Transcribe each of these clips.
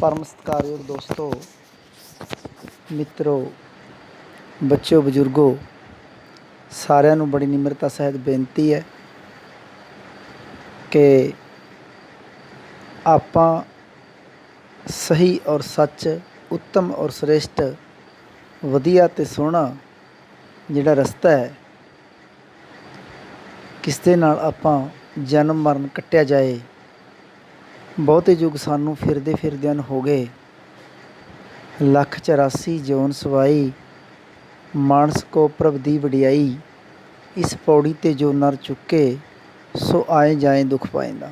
परम सत्कारयोग दोस्तों, मित्रों, बच्चों, बजुर्गों, सारिਆਂ ਨੂੰ बड़ी निम्रता सहित बेनती है कि ਆਪਾਂ सही और सच, उत्तम और श्रेष्ठ, ਵਧੀਆ ਤੇ ਸੋਹਣਾ ਜਿਹੜਾ ਰਸਤਾ ਹੈ ਕਿਸ ਦੇ ਨਾਲ ਆਪਾਂ ਜਨਮ ਮਰਨ ਕੱਟਿਆ ਜਾਏ। ਬਹੁਤੇ ਯੁੱਗ ਸਾਨੂੰ ਫਿਰਦੇ ਫਿਰਦਿਆਂ ਨੂੰ ਹੋ ਗਏ, 1,84 ਜੋਨ ਸਵਾਈ, ਮਾਨਸ ਕੋ ਪ੍ਰਭ ਦੀ ਵਡਿਆਈ, ਇਸ ਪੌੜੀ ਤੇ ਜੋ ਨਰ ਚੁੱਕੇ ਸੋ ਆਏ ਜਾਏ ਦੁੱਖ ਪਾਏਂਦਾ।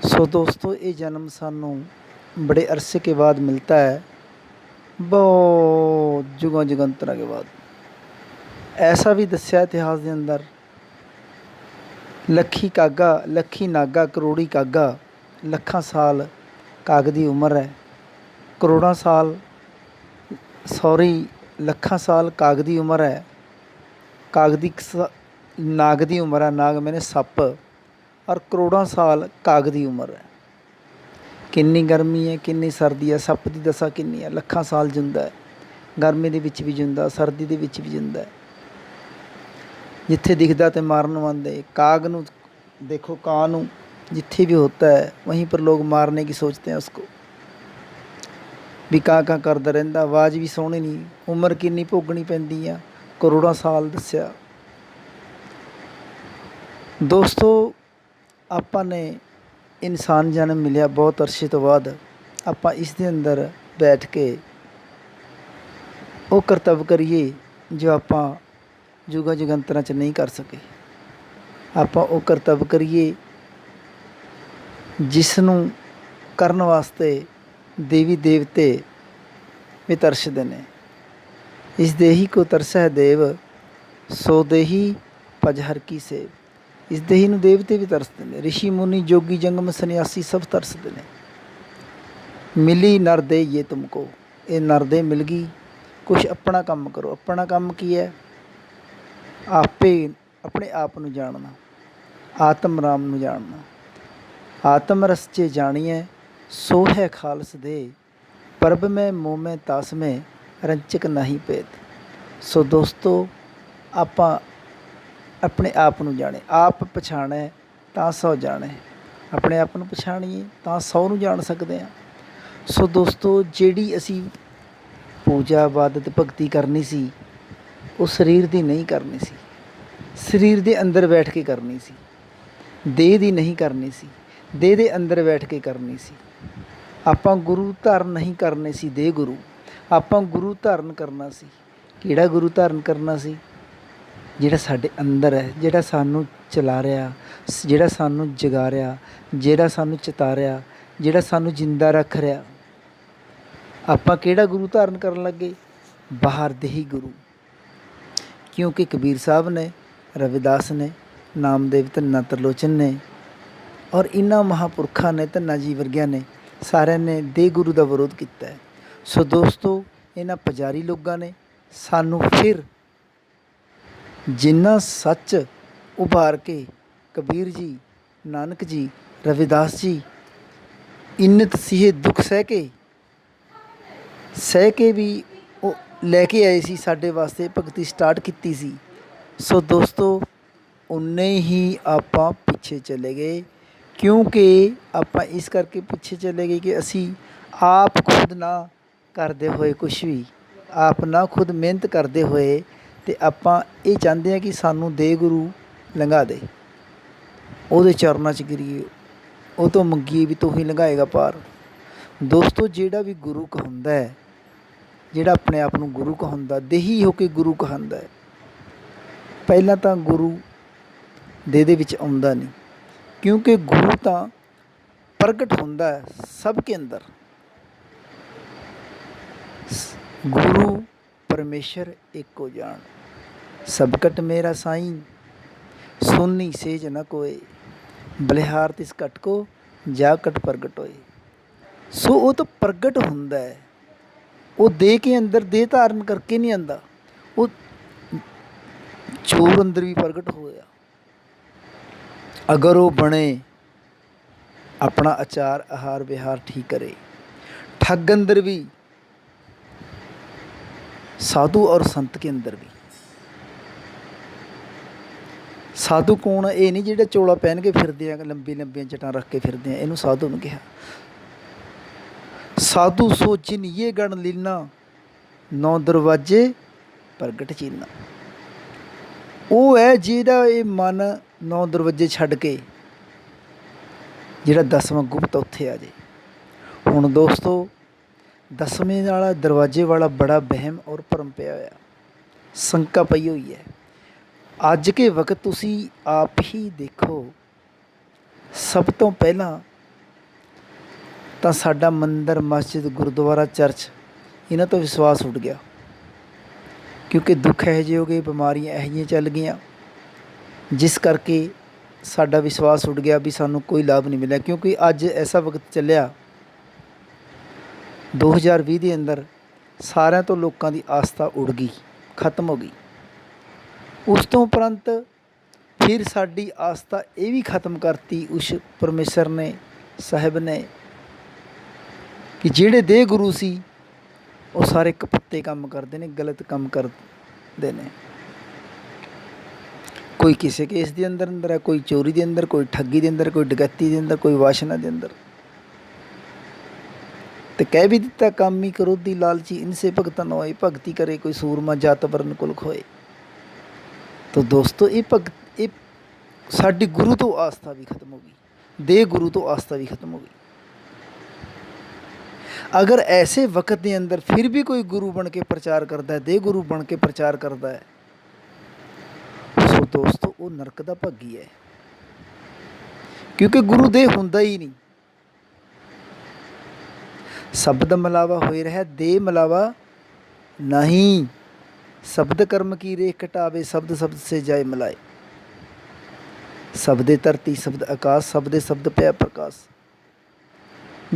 सो दोस्तों, ये जन्म सानू बड़े अरसे के बाद मिलता है, बहुत जुगां जुगंतरा के बाद। ऐसा भी दस्या इतिहास के अंदर, लखी नागा करोड़ी कागा, लखां साल काग की उम्र है, करोड़ां साल लखां साल काग की उम्र है। काग की नाग की उम्र है, नाग मैंने सप, और करोड़ां साल काग की उम्र है। किन्नी गर्मी है, किन्नी सर्दी है, सप की दशा किन्नी है, लखां साल जिंदा है, गर्मी के विच भी जिंदा, सर्दी के विच भी जिंदा है। जिथे दिखता तो मारन आंदे, काग नूं देखो, कां नूं जिथे भी होता है वहीं पर लोग मारने की सोचते हैं उसको, भी कां कां करदा रहिंदा, आवाज़ भी सोहनी नहीं, उम्र किन्नी भोगनी पैंदी आ, करोड़ां साल दस्या। दोस्तों, ਆਪਾਂ ने इनसान जन्म मिलिया बहुत अरसे तो बाद, ਆਪਾਂ इस दे अंदर बैठ के वो करतब करिए जो ਆਪਾਂ जुगा जुगंतरां च नहीं कर सके। ਆਪਾਂ वो करतब करिए जिसनूं करन वास्ते देवी देवते भी तरसदे ने। इस देही को तरस है देव, सो देही पजहर की सेव। इस देही ਨੂੰ देवते भी तरसते हैं, ऋषि मुनि जोगी जंगम सन्यासी सब तरसते हैं। मिली नरदे ये तुमको, ये नरदे मिल गई, कुछ अपना काम करो। अपना काम की है? आपे अपने आप ਨੂੰ जानना, आत्म राम ਨੂੰ जानना। आत्म रस चे जानिए सो है खालस दे, परब में मोह में तास में रंचक नहीं पेत। सो दोस्तों, ਆਪਾਂ अपने आप ਨੂੰ जाने, आप पछाणे ਤਾਂ सौ जाने, अपने आप ਨੂੰ ਪਛਾਣੀਏ ਤਾਂ 100 ਨੂੰ ਜਾਣ ਸਕਦੇ ਹਾਂ। ਸੋ ਦੋਸਤੋ, ਜਿਹੜੀ ਅਸੀਂ ਪੂਜਾ ਇਬਾਦਤ ਭਗਤੀ ਕਰਨੀ ਸੀ ਉਹ ਸਰੀਰ ਦੀ ਨਹੀਂ ਕਰਨੀ ਸੀ, ਸਰੀਰ ਦੇ ਅੰਦਰ ਬੈਠ ਕੇ ਕਰਨੀ ਸੀ, ਦੇਹ ਦੀ ਨਹੀਂ ਕਰਨੀ ਸੀ, ਦੇਹ ਦੇ ਅੰਦਰ ਬੈਠ ਕੇ ਕਰਨੀ ਸੀ। ਆਪਾਂ ਗੁਰੂ ਧਾਰਨ ਨਹੀਂ ਕਰਨੇ ਸੀ, ਦੇਹ ਗੁਰੂ। ਆਪਾਂ ਗੁਰੂ ਧਾਰਨ ਕਰਨਾ ਸੀ। ਕਿਹੜਾ ਗੁਰੂ ਧਾਰਨ ਕਰਨਾ ਸੀ? ਜਿਹੜਾ ਸਾਡੇ ਅੰਦਰ ਹੈ, ਜਿਹੜਾ ਸਾਨੂੰ ਚਲਾ ਰਿਹਾ, ਜਿਹੜਾ ਸਾਨੂੰ ਜਗਾ ਰਿਹਾ, ਜਿਹੜਾ ਸਾਨੂੰ ਚਿਤਾ ਰਿਹਾ, ਜਿਹੜਾ ਸਾਨੂੰ ਜਿੰਦਾ ਰੱਖ ਰਿਹਾ। ਆਪਾਂ ਕਿਹੜਾ ਗੁਰੂ ਧਾਰਨ ਕਰਨ ਲੱਗੇ? ਬਾਹਰ ਦੇ ਹੀ ਗੁਰੂ। ਕਿਉਂਕਿ ਕਬੀਰ ਸਾਹਿਬ ਨੇ, ਰਵਿਦਾਸ ਨੇ, ਨਾਮਦੇਵ, ਧੰਨਾ ਤਰਲੋਚਨ ਨੇ, ਔਰ ਇਹਨਾਂ ਮਹਾਂਪੁਰਖਾਂ ਨੇ, ਧੰਨਾ ਜੀ ਵਰਗਿਆਂ ਨੇ, ਸਾਰਿਆਂ ਨੇ ਦੇ ਗੁਰੂ ਦਾ ਵਿਰੋਧ ਕੀਤਾ ਹੈ। ਸੋ ਦੋਸਤੋ, ਇਹਨਾਂ ਪੁਜਾਰੀ ਲੋਕਾਂ ਨੇ ਸਾਨੂੰ ਫਿਰ ਜਿੰਨਾ ਸੱਚ ਉਭਾਰ ਕੇ ਕਬੀਰ ਜੀ, ਨਾਨਕ ਜੀ, ਰਵਿਦਾਸ ਜੀ ਇੰਨਤ ਸੀਹੇ ਦੁੱਖ ਸਹਿ ਕੇ ਵੀ ਉਹ ਲੈ ਕੇ ਆਏ ਸੀ ਸਾਡੇ ਵਾਸਤੇ, ਭਗਤੀ ਸਟਾਰਟ ਕੀਤੀ ਸੀ। ਸੋ ਦੋਸਤੋ, ਉਨੇ ਹੀ ਆਪਾਂ ਪਿੱਛੇ ਚਲੇ ਗਏ। ਕਿਉਂਕਿ ਆਪਾਂ ਇਸ ਕਰਕੇ ਪਿੱਛੇ ਚਲੇ ਗਏ ਕਿ ਅਸੀਂ ਆਪ ਖੁਦ ਨਾ ਕਰਦੇ ਹੋਏ ਕੁਛ ਵੀ, ਆਪ ਨਾ ਖੁਦ ਮਿਹਨਤ ਕਰਦੇ ਹੋਏ, ਅਤੇ ਆਪਾਂ ਇਹ ਚਾਹੁੰਦੇ ਹਾਂ ਕਿ ਸਾਨੂੰ ਦੇ ਗੁਰੂ ਲੰਘਾ ਦੇ, ਉਹਦੇ ਚਰਨਾਂ 'ਚ ਗਿਰੀਏ, ਉਹ ਤੋਂ ਮੰਗੀਏ ਵੀ ਤੂੰ ਹੀ ਲੰਘਾਏਗਾ ਪਾਰ। ਦੋਸਤੋ, ਜਿਹੜਾ ਵੀ ਗੁਰੂ ਕਹਾਉਂਦਾ ਹੈ, ਜਿਹੜਾ ਆਪਣੇ ਆਪ ਨੂੰ ਗੁਰੂ ਕਹਾਉਂਦਾ, ਦੇਹੀ ਹੋ ਕੇ ਗੁਰੂ ਕਹਾਉਂਦਾ ਹੈ, ਪਹਿਲਾਂ ਤਾਂ ਗੁਰੂ ਦੇਹ ਦੇ ਵਿੱਚ ਆਉਂਦਾ ਨਹੀਂ। ਕਿਉਂਕਿ ਗੁਰੂ ਤਾਂ ਪ੍ਰਗਟ ਹੁੰਦਾ ਹੈ ਸਭ ਕੇ ਅੰਦਰ। गुरु परमेश्वर एको जान, सबकट मेरा साईं, सुनी सेज न कोय, बलिहार तिस कट को जा कट प्रगट होए। सो वो तो प्रगट हुंदा है, वो देह के अंदर देह धारण करके नहीं आंदा, वो चोर अंदर भी प्रगट होया। अगर वो बने अपना आचार आहार विहार ठीक करे, ठग अंदर भी, साधु और संत के अंदर भी। साधु कौन है? ये नहीं ਜਿਹੜੇ ਚੋਲਾ ਪਹਿਨ ਕੇ ਫਿਰਦੇ ਆ, ਲੰਬੀ ਲੰਬੀਆਂ ਜਟਾਂ ਰੱਖ ਕੇ ਫਿਰਦੇ ਆ, ਇਹਨੂੰ ਸਾਧੂ ਨੂੰ ਕਿਹਾ। ਸਾਧੂ ਸੋ ਜਿਨ ਇਹ ਗਣ ਲੀਨਾ, 9 ਦਰਵਾਜੇ ਪ੍ਰਗਟ ਚੀਨਾ। ਉਹ ਹੈ ਜਿਹੜਾ ਇਹ ਮਨ 9 ਦਰਵਾਜੇ ਛੱਡ ਕੇ ਜਿਹੜਾ 10ਵਾਂ ਗੁਪਤ ਉੱਥੇ ਆ ਜੇ। ਹੁਣ ਦੋਸਤੋ 10ਵੇਂ ਵਾਲਾ ਦਰਵਾਜ਼ੇ ਵਾਲਾ ਬੜਾ ਵਹਿਮ ਔਰ ਭਰਮ ਪਿਆ ਹੋਇਆ, ਸ਼ੰਕਾ ਪਈ ਹੋਈ ਹੈ। ਅੱਜ ਕੇ ਵਕਤ ਤੁਸੀਂ ਆਪ ਹੀ ਦੇਖੋ, ਸਭ ਤੋਂ ਪਹਿਲਾਂ ਤਾਂ ਸਾਡਾ ਮੰਦਰ, ਮਸਜਿਦ, ਗੁਰਦੁਆਰਾ, ਚਰਚ, ਇਹਨਾਂ ਤੋਂ ਵਿਸ਼ਵਾਸ ਉੱਡ ਗਿਆ। ਕਿਉਂਕਿ ਦੁੱਖ ਇਹੋ ਜਿਹੇ ਹੋ ਗਏ, ਬਿਮਾਰੀਆਂ ਇਹੋ ਜਿਹੀਆਂ ਚੱਲ ਗਈਆਂ, ਜਿਸ ਕਰਕੇ ਸਾਡਾ ਵਿਸ਼ਵਾਸ ਉੱਡ ਗਿਆ ਵੀ ਸਾਨੂੰ ਕੋਈ ਲਾਭ ਨਹੀਂ ਮਿਲਿਆ। ਕਿਉਂਕਿ ਅੱਜ ਐਸਾ ਵਕਤ ਚੱਲਿਆ 2020 ਦੇ ਅੰਦਰ ਸਾਰਿਆਂ ਤੋਂ ਲੋਕਾਂ ਦੀ ਆਸਥਾ ਉੱਡ ਗਈ, ਖਤਮ ਹੋ ਗਈ। ਉਸ ਤੋਂ ਉਪਰੰਤ ਫਿਰ ਸਾਡੀ ਆਸਥਾ ਇਹ ਵੀ ਖਤਮ ਕਰਤੀ ਉਸ ਪਰਮੇਸ਼ਰ ਨੇ, ਸਾਹਿਬ ਨੇ, ਕਿ ਜਿਹੜੇ ਦੇ ਗੁਰੂ ਸੀ ਉਹ ਸਾਰੇ ਕਪੱਤੇ ਕੰਮ ਕਰਦੇ ਨੇ, ਗਲਤ ਕੰਮ ਕਰਦੇ ਨੇ। ਕੋਈ ਕਿਸੇ ਕੇਸ ਦੇ ਅੰਦਰ ਹੈ, ਕੋਈ ਚੋਰੀ ਦੇ ਅੰਦਰ, ਕੋਈ ਠੱਗੀ ਦੇ ਅੰਦਰ, ਕੋਈ ਡਕੈਤੀ ਦੇ ਅੰਦਰ, ਕੋਈ ਵਾਸ਼ਨਾ ਦੇ ਅੰਦਰ। ਤੇ ਕਹਿ ਵੀ ਦਿੱਤਾ, ਕਾਮੀ ਕ੍ਰੋਧੀ ਲਾਲਚੀ ਇਨਸੇ ਭਗਤਨ ਹੋਏ, ਭਗਤੀ ਕਰੇ ਕੋਈ ਸੂਰਮਾ ਜਾਤ ਵਰਨ ਕੁਲਕ ਹੋਏ। ਤਾਂ ਦੋਸਤੋ ਇਹ ਸਾਡੀ ਗੁਰੂ ਤੋਂ ਆਸਥਾ ਵੀ ਖਤਮ ਹੋ ਗਈ, ਦੇ ਗੁਰੂ ਤੋਂ ਆਸਥਾ ਵੀ ਖਤਮ ਹੋ ਗਈ। ਅਗਰ ਐਸੇ ਵਕਤ ਦੇ ਅੰਦਰ ਫਿਰ ਵੀ ਕੋਈ ਗੁਰੂ ਬਣ ਕੇ ਪ੍ਰਚਾਰ ਕਰਦਾ ਹੈ, ਦੇ ਗੁਰੂ ਬਣ ਕੇ ਪ੍ਰਚਾਰ ਕਰਦਾ ਹੈ, ਸੋ ਦੋਸਤੋ ਉਹ ਨਰਕ ਦਾ ਭਾਗੀ ਹੈ। ਕਿਉਂਕਿ ਗੁਰੂ ਦੇ ਹੁੰਦਾ ਹੀ ਨਹੀਂ। ਸ਼ਬਦ ਮਿਲਾਵਾ ਹੋਏ ਰਿਹਾ, ਦੇ ਮਿਲਾਵਾ ਨਹੀਂ। शब्द कर्म की रेख कटावे, शब्द शब्द से जाए मिलाए। शब्दे धरती, शब्द आकाश, शब्दे शब्द पै प्रकाश।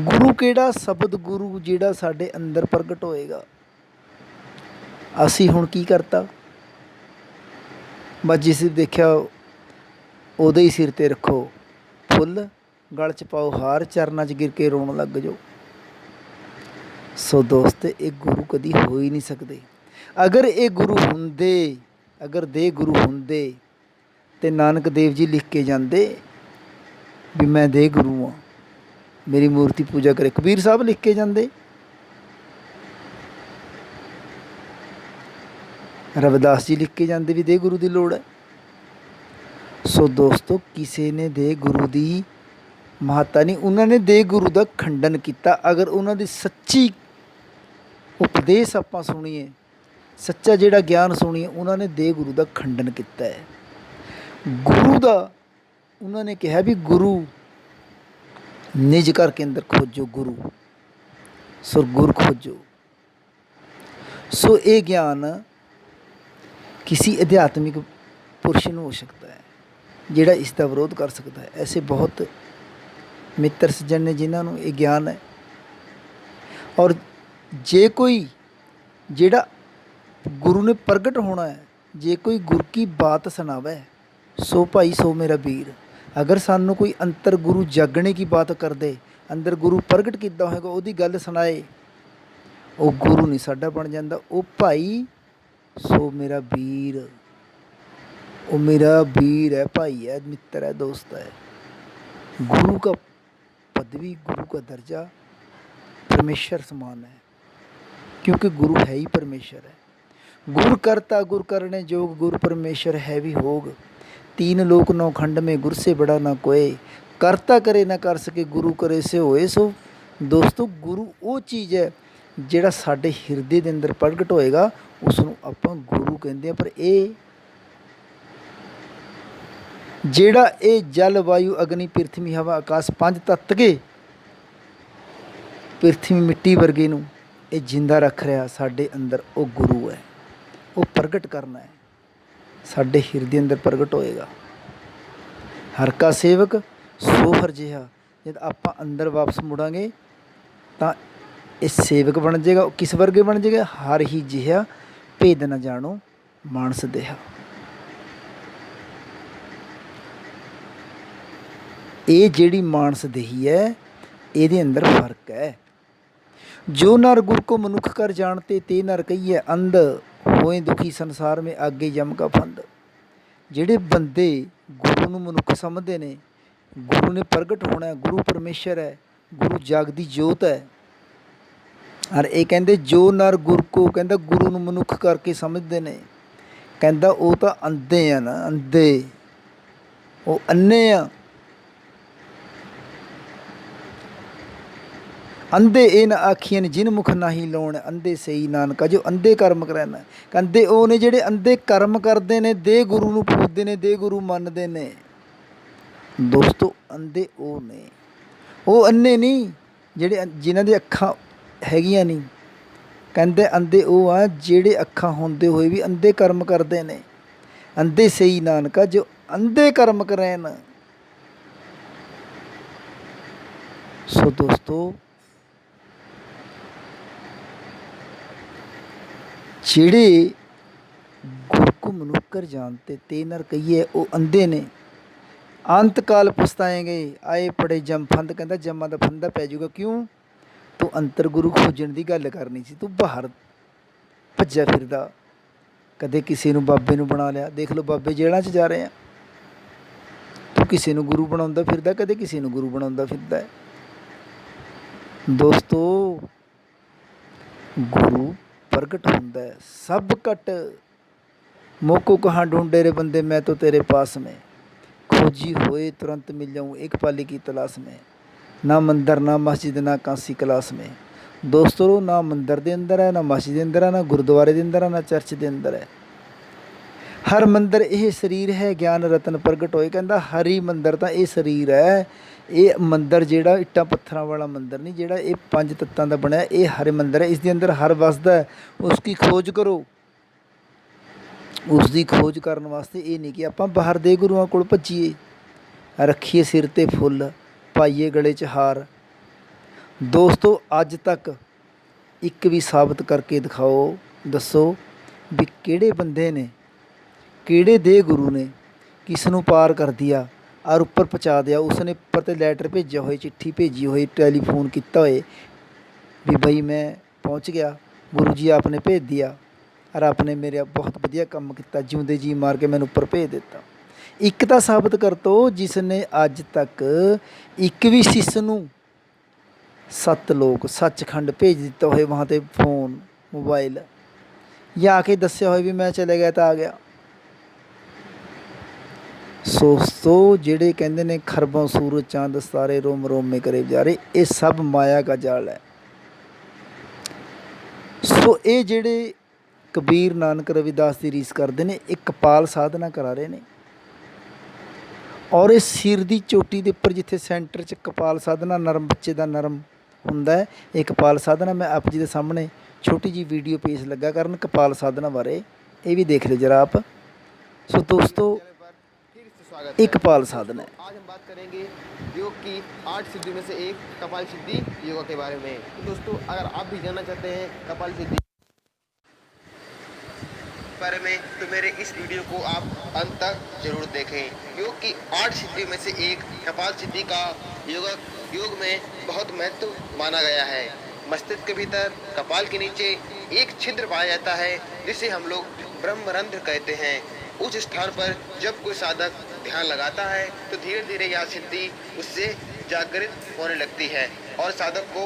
गुरु केड़ा? शब्द गुरु ਜਿਹੜਾ ਸਾਡੇ ਅੰਦਰ ਪ੍ਰਗਟ ਹੋਏਗਾ। ਅਸੀਂ ਹੁਣ ਕੀ ਕਰਤਾ? ਬਸ ਜਿਸ ਦੇਖਿਆ ਉਹਦੇ ਹੀ ਸਿਰ 'ਤੇ ਰੱਖੋ ਫੁੱਲ, ਗਲ 'ਚ ਪਾਓ ਹਾਰ, ਚਰਨਾਂ 'ਚ ਗਿਰ ਕੇ ਰੋਣ ਲੱਗ ਜਾਓ। ਸੋ ਦੋਸਤ, ਇਹ ਗੁਰੂ ਕਦੀ ਹੋ ਹੀ ਨਹੀਂ ਸਕਦੇ। ਅਗਰ ਇਹ ਗੁਰੂ ਹੁੰਦੇ, ਅਗਰ ਦੇ ਗੁਰੂ ਹੁੰਦੇ ਤੇ ਨਾਨਕ ਦੇਵ ਜੀ ਲਿਖ ਕੇ ਜਾਂਦੇ ਵੀ ਮੈਂ ਦੇ ਗੁਰੂ ਹਾਂ, ਮੇਰੀ ਮੂਰਤੀ ਪੂਜਾ ਕਰੇ। ਕਬੀਰ ਸਾਹਿਬ ਲਿਖ ਕੇ ਜਾਂਦੇ, ਰਵਿਦਾਸ ਜੀ ਲਿਖ ਕੇ ਜਾਂਦੇ ਵੀ ਦੇ ਗੁਰੂ ਦੀ ਲੋੜ ਹੈ। ਸੋ ਦੋਸਤੋ, ਕਿਸੇ ਨੇ ਦੇ ਗੁਰੂ ਦੀ ਮਹੱਤਤਾ ਨਹੀਂ। ਉਹਨਾਂ ਨੇ ਦੇ ਗੁਰੂ ਦਾ ਖੰਡਨ ਕੀਤਾ। ਅਗਰ ਉਹਨਾਂ ਦੀ ਸੱਚੀ ਉਪਦੇਸ਼ ਆਪਾਂ ਸੁਣੀਏ, ਸੱਚਾ ਜਿਹੜਾ ਗਿਆਨ ਸੁਣੀਏ, ਉਹਨਾਂ ਨੇ ਦੇ ਗੁਰੂ ਦਾ ਖੰਡਨ ਕੀਤਾ ਹੈ। ਗੁਰੂ ਦਾ ਉਹਨਾਂ ਨੇ ਕਿਹਾ ਵੀ ਗੁਰੂ ਨਿਜ ਘਰ ਕੇ ਅੰਦਰ ਖੋਜੋ, ਗੁਰੂ ਸੁਰਗੁਰ ਖੋਜੋ। ਸੋ ਇਹ ਗਿਆਨ ਕਿਸੇ ਅਧਿਆਤਮਿਕ ਪੁਰਸ਼ ਨੂੰ ਹੋ ਸਕਦਾ ਹੈ ਜਿਹੜਾ ਇਸ ਦਾ ਵਿਰੋਧ ਕਰ ਸਕਦਾ ਹੈ। ਐਸੇ ਬਹੁਤ ਮਿੱਤਰ ਸੱਜਣ ਨੇ ਜਿਨ੍ਹਾਂ ਨੂੰ ਇਹ ਗਿਆਨ ਹੈ। ਔਰ ਜੇ ਕੋਈ ਜਿਹੜਾ गुरु ने प्रगट होना है, जे कोई गुर की बात सुनावे, सो भाई सो मेरा वीर। अगर सानू कोई अंतर गुरु जागने की बात कर दे, अंदर गुरु प्रगट किया होगा, उसकी गल सुनाए, वो गुरु नहीं साडा बन जाता, वो भाई सो मेरा वीर, वो मेरा वीर है, भाई है, मित्र है, दोस्त है। गुरु का पदवी, गुरु का दर्जा परमेश्वर समान है, क्योंकि गुरु है ही परमेश्वर है। गुर करता गुर करने जोग, गुर परमेश्वर है भी होग। 3 लोक 9 खंड में गुर से बड़ा ना कोई, करता करे ना कर सके, गुरु करे से होए। सो दोस्तों, गुरु वो चीज़ है ਜਿਹੜਾ ਸਾਡੇ ਹਿਰਦੇ ਦੇ ਅੰਦਰ ਪ੍ਰਗਟ ਹੋਏਗਾ, ਉਸ ਨੂੰ ਆਪਾਂ ਗੁਰੂ ਕਹਿੰਦੇ ਹਾਂ। ਪਰ ਇਹ ਜਿਹੜਾ ਇਹ ਜਲ, ਵਾਯੂ, ਅਗਨੀ, ਪ੍ਰਿਥਵੀ, ਹਵਾ, ਆਕਾਸ਼, 5 ਤੱਤ ਕੇ ਪ੍ਰਿਥਵੀ ਮਿੱਟੀ ਵਰਗੇ ਨੂੰ ਇਹ ਜਿੰਦਾ ਰੱਖ ਰਿਹਾ ਸਾਡੇ ਅੰਦਰ, ਉਹ ਗੁਰੂ ਹੈ। ਉਹ ਪ੍ਰਗਟ ਕਰਨਾ ਹੈ, ਸਾਡੇ ਹਿਰਦੇ ਅੰਦਰ ਪ੍ਰਗਟ ਹੋਏਗਾ। ਹਰ ਕਾ ਸੇਵਕ ਸੋ ਹਰ ਜਿਹਾ। ਜਦ ਆਪਾਂ ਅੰਦਰ ਵਾਪਸ ਮੁੜਾਂਗੇ ਤਾਂ ਇਹ ਸੇਵਕ ਬਣ ਜਾਏਗਾ। ਕਿਸ ਵਰਗੇ ਬਣ ਜਾਏਗਾ? ਹਰ ਹੀ ਜਿਹਾ ਭੇਦ ਨਾ ਜਾਣੋ ਮਾਨਸ ਦੇਹਾ। ਇਹ ਜਿਹੜੀ ਮਾਨਸ ਦੇਹੀ ਹੈ, ਇਹਦੇ ਅੰਦਰ ਫਰਕ ਹੈ। जो नर गुर को मनुख कर जानते ते नर कहिए अंध होए दुखी संसार में आगे यम का फंद। ਜਿਹੜੇ ਬੰਦੇ ਗੁਰੂ ਨੂੰ ਮਨੁੱਖ ਸਮਝਦੇ ਨੇ, ਗੁਰੂ ਨੇ ਪ੍ਰਗਟ ਹੋਣਾ, ਗੁਰੂ ਪਰਮੇਸ਼ਰ ਹੈ, ਗੁਰੂ ਜਾਗਦੀ ਜੋਤ ਹੈ। ਔਰ ਇਹ ਕਹਿੰਦੇ ਜੋ ਨਰ ਗੁਰ ਕੋ, ਕਹਿੰਦਾ ਗੁਰੂ ਨੂੰ ਮਨੁੱਖ ਕਰਕੇ ਸਮਝਦੇ ਨੇ, ਕਹਿੰਦਾ ਉਹ ਤਾਂ ਅੰਧੇ ਆ ਨਾ, ਅੰਧੇ, ਉਹ ਅੰਨੇ ਆ। अंधे ए न आखियन जिन मुख नाही लाउण, अंधे सही नानका जो अंधे कर्म करन। अंधे ਉਹ ਨੇ ਜਿਹੜੇ ਅੰधे कर्म ਕਰਦੇ ਨੇ, ਦੇ ਗੁਰੂ ਨੂੰ ਪੂਜਦੇ ਨੇ, ਦੇ ਗੁਰੂ ਮੰਨਦੇ ਨੇ। ਦੋਸਤੋ ਅੰਧੇ ਉਹ ਨੇ, ਉਹ ਅੰਨੇ ਨਹੀਂ ਜਿਹੜੇ ਜਿਨ੍ਹਾਂ ਦੀ ਅੱਖਾਂ ਹੈਗੀਆਂ ਨਹੀਂ। ਕਹਿੰਦੇ ਅੰਧੇ ਉਹ ਆ ਜਿਹੜੇ ਅੱਖਾਂ ਹੁੰਦੇ ਹੋਏ ਵੀ ਅੰਧੇ कर्म ਕਰਦੇ ਨੇ। अंधे सही नानका जो अंधे कर्म करन। सो दोस्तों ਜਿਹੜੇ ਗੁਰ ਕੋ ਮਨੁੱਖ ਕਰ ਜਾਣਤੇ ਤੇ ਨਰ ਕਹੀਏ ਉਹ ਅੰਧੇ ਨੇ। ਅੰਤ ਕਾਲ ਪਛਤਾਏਂਗੇ ਆਏ ਪੜੇ ਜਮ ਫੰਦ, ਕਹਿੰਦਾ ਜਮਾਂ ਦਾ ਫੰਦਾ ਪੈ ਜਾਊਗਾ। ਕਿਉਂ? ਤੂੰ ਅੰਤਰ ਗੁਰੂ ਖੋਜਣ ਦੀ ਗੱਲ ਕਰਨੀ ਸੀ, ਤੂੰ ਬਾਹਰ ਭੱਜਿਆ ਫਿਰਦਾ, ਕਦੇ ਕਿਸੇ ਨੂੰ ਬਾਬੇ ਨੂੰ ਬਣਾ ਲਿਆ। ਦੇਖ ਲਓ ਬਾਬੇ ਜੇਲ੍ਹਾਂ 'ਚ ਜਾ ਰਹੇ ਆ, ਤੂੰ ਕਿਸੇ ਨੂੰ ਗੁਰੂ ਬਣਾਉਂਦਾ ਫਿਰਦਾ, ਕਦੇ ਕਿਸੇ ਨੂੰ ਗੁਰੂ ਬਣਾਉਂਦਾ ਫਿਰਦਾ। ਦੋਸਤੋ ਗੁਰੂ प्रगट होंदा है सब कट, मोको कहाँ ढूंढे रे बंदे मैं तो तेरे पास में, खोजी होए तुरंत मिल जाऊँ एक पाली की तलाश में। ना मंदिर ना मस्जिद ना कांसी क्लास में। दोस्तों ना मंदिर दे अंदर है, ना मस्जिद दे अंदर है, ना गुरुद्वारे दे अंदर है, ना चर्च दे अंदर है। हर मंदिर ये शरीर है ज्ञान रतन प्रगट होए। कहता हर ही मंदिर तो ये शरीर है। ये मंदिर जेड़ा इट्टां पत्थरां वाला मंदिर नहीं, जेड़ा ये 5 तत्तां दा बनिया, ये हर मंदिर है। इसके अंदर हर वसदा है, उसकी खोज करो। उसकी खोज करने वास्ते ये नहीं कि आपां बाहर दे गुरुआं कोल भज्जीए, रखिए सिर ते फुੱਲ, पाइए गले च हार। दोस्तों अज तक एक भी साबित करके दिखाओ, दसो भी किहड़े बंदे ने, किहड़े दे गुरु ने किस नूं पार कर दिया और उपर पहुँचा दिया। उसने उपर तो लैटर भेजा हो, चिट्ठी भेजी हो, टैलीफोन किया होए भी भाई मैं पहुँच गया, गुरु जी आपने भेज दिया और आपने मेरा बहुत वधिया काम किया, जिउंदे जी मार के मैंने उपर भेज दिता। एक तो साबित कर दो जिसने अज तक एक भी शिष्य नूं 7 लोग सचखंड भेज दिता हो, वहाँ ते फोन मोबाइल, या आके दस्या हो भी मैं चले गया तो आ गया। दोस्तों जेड़े कहते ने खरबों सूरज चांद सारे रोम रोम में करे जा रहे, ये सब माया का जाल है। सो ये जेड़े कबीर नानक रविदास की रीस करते हैं, एक कपाल साधना करा रहे हैं। और इस सिर की चोटी के उपर जिथे सेंटर च कपाल साधना नरम बच्चे का नरम हुंदा है, ये कपाल साधना मैं आप जी के सामने छोटी जी वीडियो पेश लगा करन कपाल साधना बारे, ये भी देख लो जरा आप। सो दोस्तों एक कपाल साधना है। आज हम बात करेंगे योग की 8 सिद्धि में से एक कपाल सिद्धि योगा के बारे में। तो दोस्तों अगर आप भी जानना चाहते हैं कपाल सिद्धि बारे में तो मेरे इस वीडियो को आप अंत तक जरूर देखें। योग की 8 सिद्धि में से एक कपाल सिद्धि का योग में बहुत महत्व माना गया है। मस्तिष्क के भीतर कपाल के नीचे एक छिद्र पाया जाता है जिसे हम लोग ब्रह्मरंध्र कहते हैं। उस स्थान पर जब कोई साधक ध्यान लगाता है तो धीरे धीरे यह सिद्धि उससे जागृत होने लगती है और साधक को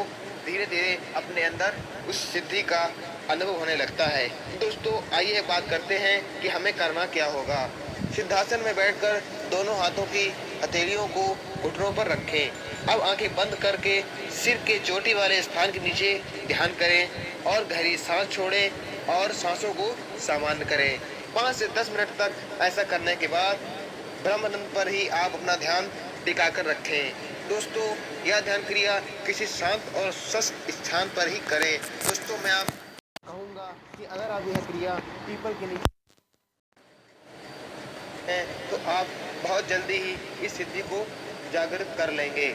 धीरे धीरे अपने अंदर उस सिद्धि का अनुभव होने लगता है। दोस्तों आइए बात करते हैं कि हमें करना क्या होगा। सिद्धासन में बैठकर दोनों हाथों की हथेलियों को घुटनों पर रखें। अब आंखें बंद करके सिर के चोटी वाले स्थान के नीचे ध्यान करें और गहरी सांस छोड़ें और सांसों को सामान्य करें। 5 से 10 मिनट तक ऐसा करने के बाद ब्रह्मानंद पर ही आप अपना ध्यान टिकाकर रखें। दोस्तों यह ध्यान क्रिया किसी शांत और स्वस्थ स्थान पर ही करें। दोस्तों मैं आप कहूँगा कि अगर आप यह क्रिया पीपल के नीचे हैं तो आप बहुत जल्दी ही इस सिद्धि को जागृत कर लेंगे।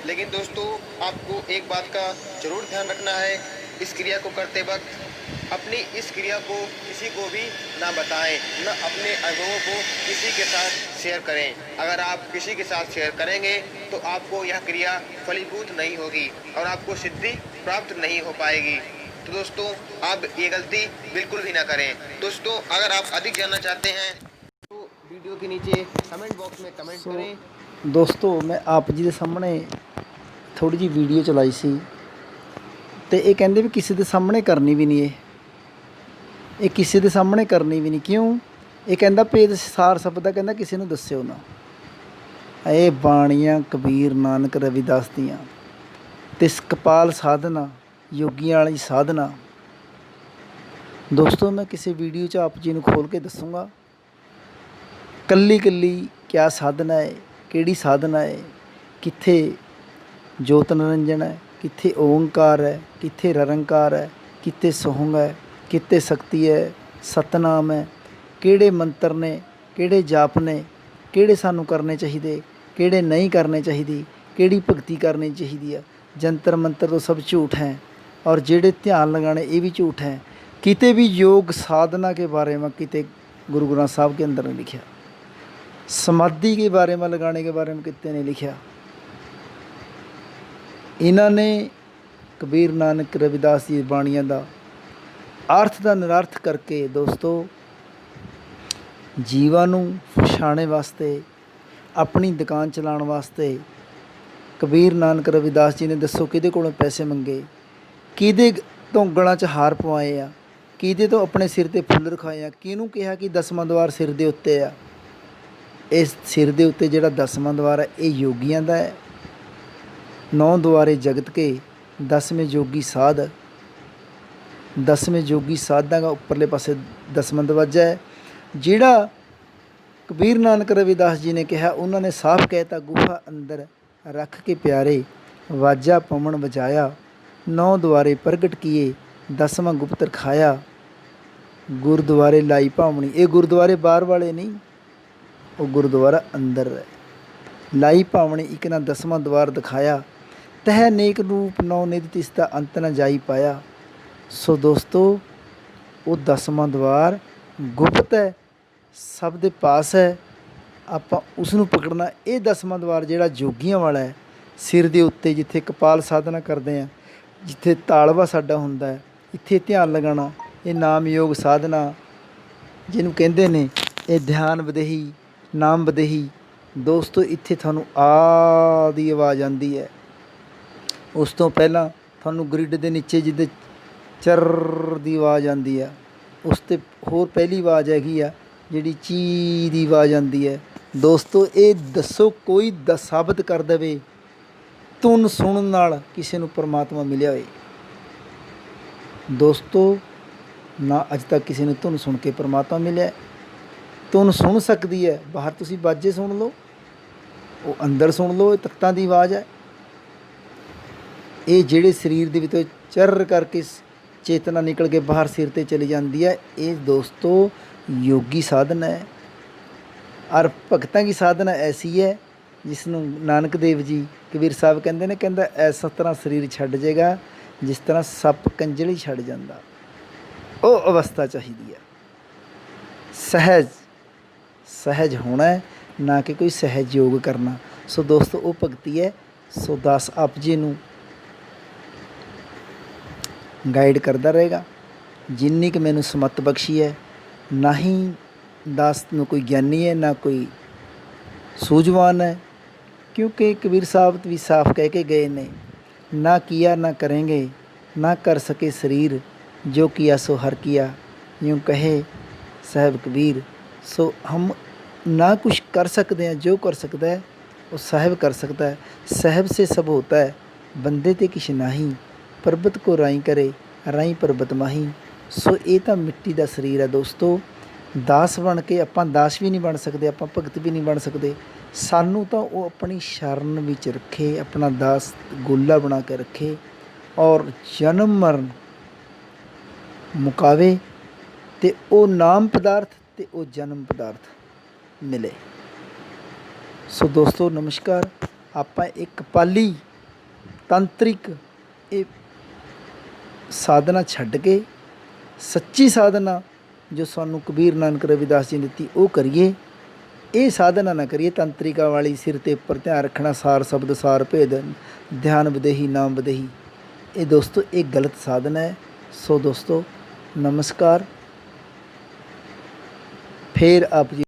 लेकिन दोस्तों आपको एक बात का जरूर ध्यान रखना है, इस क्रिया को करते वक्त अपनी इस क्रिया को किसी को भी ना बताएं, न अपने अनुभवों को किसी के साथ शेयर करें। अगर आप किसी के साथ शेयर करेंगे तो आपको यह क्रिया फलीभूत नहीं होगी और आपको सिद्धि प्राप्त नहीं हो पाएगी। तो दोस्तों, आप ये गलती बिल्कुल भी ना करें। दोस्तों, अगर आप अधिक जानना चाहते हैं तो वीडियो के नीचे कमेंट बॉक्स में कमेंट करें। ਦੋਸਤੋ, ਮੈਂ ਆਪ ਜੀ ਦੇ ਸਾਹਮਣੇ ਥੋੜ੍ਹੀ ਜਿਹੀ ਵੀਡੀਓ ਚਲਾਈ ਸੀ ਅਤੇ ਇਹ ਕਹਿੰਦੇ ਵੀ ਕਿਸੇ ਦੇ ਸਾਹਮਣੇ ਕਰਨੀ ਵੀ ਨਹੀਂ, ਇਹ ਕਿਸੇ ਦੇ ਸਾਹਮਣੇ ਕਰਨੀ ਵੀ ਨਹੀਂ। ਕਿਉਂ? ਇਹ ਕਹਿੰਦਾ ਭੇਦ ਸਾਰ ਸਭ ਦਾ ਕਹਿੰਦਾ ਕਿਸੇ ਨੂੰ ਦੱਸਿਓ ਨਾ। ਇਹ ਬਾਣੀਆਂ ਕਬੀਰ ਨਾਨਕ ਰਵਿਦਾਸ ਦੀਆਂ ਅਤੇ ਕਪਾਲ ਸਾਧਨਾ ਯੋਗੀਆਂ ਵਾਲੀ ਸਾਧਨਾ। ਦੋਸਤੋ, ਮੈਂ ਕਿਸੇ ਵੀਡੀਓ 'ਚ ਆਪ ਜੀ ਨੂੰ ਖੋਲ੍ਹ ਕੇ ਦੱਸੂੰਗਾ ਕੱਲੀ ਕੱਲੀ ਕਿਆ ਸਾਧਨਾ ਹੈ, ਕਿਹੜੀ ਸਾਧਨਾ ਹੈ, ਕਿੱਥੇ ਜੋਤ ਨਿਰੰਜਨ ਹੈ, ਕਿੱਥੇ ਓਂਕਾਰ ਹੈ, ਕਿੱਥੇ ਨਿਰੰਕਾਰ ਹੈ, ਕਿੱਥੇ ਸੋਹੰਗ ਹੈ, ਕਿੱਥੇ ਸ਼ਕਤੀ ਹੈ, ਸਤਨਾਮ ਹੈ, ਕਿਹੜੇ ਮੰਤਰ ਨੇ, ਕਿਹੜੇ ਜਾਪ ਨੇ, ਕਿਹੜੇ ਸਾਨੂੰ ਕਰਨੇ ਚਾਹੀਦੇ, ਕਿਹੜੇ ਨਹੀਂ ਕਰਨੇ ਚਾਹੀਦੇ, ਕਿਹੜੀ ਭਗਤੀ ਕਰਨੀ ਚਾਹੀਦੀ ਹੈ। ਜੰਤਰ ਮੰਤਰ ਤੋਂ ਸਭ ਝੂਠ ਹੈ और जेड़े ध्यान लगाने ये भी झूठ है। किते भी योग साधना के बारे में किते गुरु ग्रंथ साहब के अंदर नहीं लिखा, समाधि के बारे में लगाने के बारे में कितने नहीं लिखा। इन्होंने कबीर नानक रविदास जी बाणियां दा अर्थ का निरर्थ करके दोस्तों जीवां नूं फसाने वास्ते, अपनी दुकान चलाउण वास्ते कबीर नानक रविदास जी ने दसो किहदे कोलों पैसे मंगे, किहदे तो गਲਾਂ 'ਚ हार पवाए आ, किहदे तो अपने सिर ते फुੱਲ रखाए आ, किहनूं कहा कि 10वां द्वार सिर दे उत्ते आ। इस सिर दे उत्ते जिहड़ा 10वां द्वार है ये योगियां दा है। 9 द्वारे जगत के 10वें जोगी साध, 10वें जोगी साधां दा उपरले पासे 10वां दरवाजा है। जिहड़ा कबीर नानक रविदास जी ने कहा, उन्होंने साफ कहता गुफा अंदर रख के प्यारे वाजा पवन बजाया, 9 द्वारे प्रगट किए 10वां गुप्त रखाया, गुरुद्वारे लाई भावनी। ये गुरुद्वारे बाहर वाले नहीं, वो गुरुद्वारा अंदर है। लाई भावनी एक ना 10वां द्वार दिखाया, तह नेक रूप नौ निध तिसदा अंत न जाई पाया। सो दोस्तों, वो 10वां द्वार गुप्त है, सब दे पास है, ਆਪਾਂ ਉਸ ਨੂੰ ਪਕੜਨਾ। ਇਹ 10ਵਾਂ द्वार ਜਿਹੜਾ ਜੋਗੀਆਂ ਵਾਲਾ ਹੈ, ਸਿਰ ਦੇ ਉੱਤੇ ਜਿੱਥੇ ਕਪਾਲ ਸਾਧਨਾ ਕਰਦੇ ਆ, ਜਿੱਥੇ ਤਾਲਵਾ ਸਾਡਾ ਹੁੰਦਾ ਹੈ, ਇੱਥੇ ਧਿਆਨ ਲਗਾਉਣਾ। ਇਹ ਨਾਮ ਯੋਗ ਸਾਧਨਾ ਜਿਹਨੂੰ ਕਹਿੰਦੇ ਨੇ, ਇਹ ਧਿਆਨ ਵਿਦੇਹੀ, ਨਾਮ ਵਿਦੇਹੀ। ਦੋਸਤੋ, ਇੱਥੇ ਤੁਹਾਨੂੰ ਆ ਦੀ ਆਵਾਜ਼ ਆਉਂਦੀ ਹੈ। ਉਸ ਤੋਂ ਪਹਿਲਾਂ ਤੁਹਾਨੂੰ ਗਰਿੱਡ ਦੇ ਨੀਚੇ ਜਿੱਦੇ ਚਰ ਦੀ ਆਵਾਜ਼ ਆਉਂਦੀ ਆ, ਉਸ 'ਤੇ ਹੋਰ ਪਹਿਲੀ ਆਵਾਜ਼ ਹੈਗੀ ਆ ਜਿਹੜੀ ਚੀ ਦੀ ਆਵਾਜ਼ ਆਉਂਦੀ ਹੈ। ਦੋਸਤੋ, ਇਹ ਦੱਸੋ ਕੋਈ ਸਾਬਤ ਕਰ ਦੇਵੇ ਧੁਨ ਸੁਣਨ ਨਾਲ ਕਿਸੇ ਨੂੰ ਪਰਮਾਤਮਾ ਮਿਲਿਆ ਹੋਏ। ਦੋਸਤੋ, ਨਾ ਅੱਜ ਤੱਕ ਕਿਸੇ ਨੂੰ ਧੁਨ ਸੁਣ ਕੇ ਪਰਮਾਤਮਾ ਮਿਲਿਆ। ਧੁਨ ਸੁਣ ਸਕਦੀ ਹੈ ਬਾਹਰ, ਤੁਸੀਂ ਬਾਜੇ ਸੁਣ ਲਓ, ਉਹ ਅੰਦਰ ਸੁਣ ਲਓ, ਇਹ ਤਖਤਾਂ ਦੀ ਆਵਾਜ਼ ਹੈ। ਇਹ ਜਿਹੜੇ ਸਰੀਰ ਦੇ ਵਿੱਚੋਂ ਚਰ ਕਰਕੇ ਚੇਤਨਾ ਨਿਕਲ ਕੇ ਬਾਹਰ ਸਿਰ 'ਤੇ ਚਲੀ ਜਾਂਦੀ ਹੈ, ਇਹ ਦੋਸਤੋ योगी साधना है। और भगतां की साधना ऐसी है जिसनों नानक देव जी कबीर साहब कहते हैं, कहता ऐसा तरह शरीर छड्ड जाएगा जिस तरह सप कंजली छड्ड जाता। वो अवस्था चाहिए है, सहज सहज होना है, ना कि कोई सहज योग करना। सो दोस्तों, वो भगती है। सो दास आप जी नूं गाइड करता रहेगा जिन्नी कि मैनूं समत बख्शी है। ना ही दास में कोई ज्ञानी है, ना कोई सूझवान है, क्योंकि कबीर साहब भी साफ कह के गए ने, ना किया ना करेंगे, ना कर सके शरीर, जो किया सो हर किया, यूँ कहे साहब कबीर। सो हम ना कुछ कर सकते हैं, जो कर सकता है वो साहब कर सकता है। साहब से सब होता है, बंदे ते किश नाही, पर्वत को राई करे राई पर्वत माही। सो ये तो मिट्टी का शरीर है दोस्तों। दास बन के ਆਪਾਂ दास भी नहीं बन सकते, ਆਪਾਂ भगत भी नहीं बन सकते। सानू तो वो अपनी शरण विच रखे, अपना दास गोला बना के रखे और जन्म मरण मुकावे, तो वो नाम पदार्थ तो वो जन्म पदार्थ मिले। सो दोस्तों नमस्कार। आप एक कपाली तंत्रिक ये साधना छड्ड के सच्ची साधना जो सानू कबीर नानक रविदास जी ने दी वो करिए। ਇਹ ਸਾਧਨਾ ਨਾ ਕਰੀਏ ਤੰਤਰਿਕਾ ਵਾਲੀ, ਸਿਰ ਤੇ ਉੱਪਰ ਧਿਆਨ ਰੱਖਣਾ, ਸਾਰ ਸ਼ਬਦ ਸਾਰ ਭੇਦ, ਧਿਆਨ ਵਿਦੇਹੀ ਨਾਮ ਵਿਦੇਹੀ। ਇਹ ਦੋਸਤੋ ਇਹ ਗਲਤ ਸਾਧਨਾ ਹੈ। ਸੋ ਦੋਸਤੋ ਨਮਸਕਾਰ। ਫਿਰ ਆਪ ਜੀ